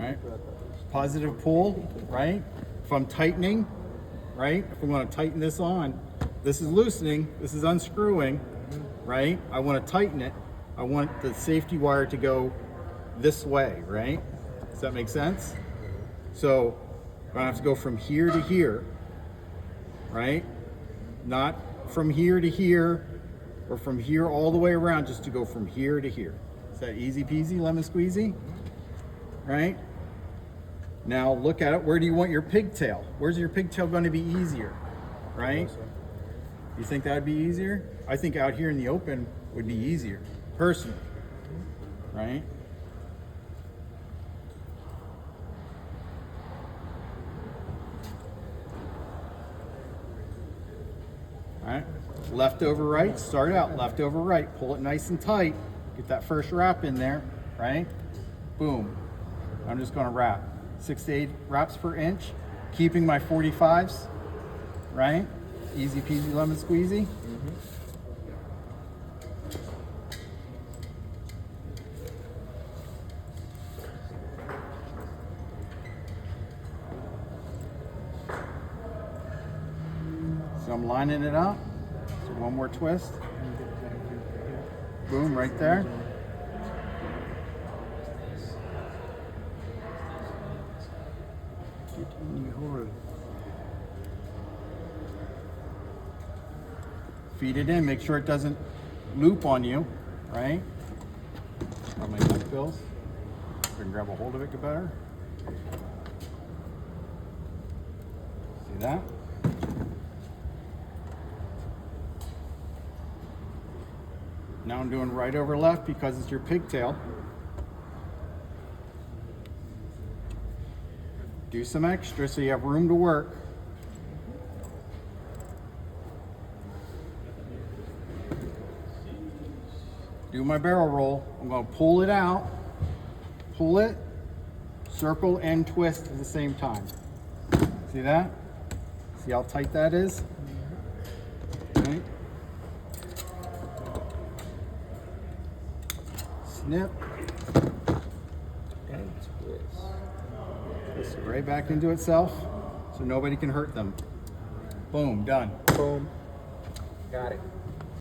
right? Positive pull, right? If I'm tightening, right? If we want to tighten this on, this is loosening, this is unscrewing, right? I want to tighten it. I want the safety wire to go this way, right? Does that make sense? So I'm gonna have to go from here to here, right? Not from here to here or from here all the way around, just to go from here to here. Is that easy peasy, lemon squeezy? Right? Now look at it. Where do you want your pigtail? Where's your pigtail going to be easier? Right? You think that would be easier? I think out here in the open would be easier, personally. Right? All right, left over right, start out, left over right, pull it nice and tight, get that first wrap in there, right? Boom. I'm just gonna wrap 6 to 8 wraps per inch, keeping my 45s, right? Easy peasy lemon squeezy. So I'm lining it up. So one more twist. Boom, right there. Feed it in, make sure it doesn't loop on you, right? I'll make that pills. I can grab a hold of it better. See that? Now I'm doing right over left because it's your pigtail. Do some extra so you have room to work. Do my barrel roll. I'm going to pull it out, pull it, circle and twist at the same time. See that? See how tight that is? Okay. Snip. And twist. Twist right back into itself so nobody can hurt them. Boom, done. Boom. Got it.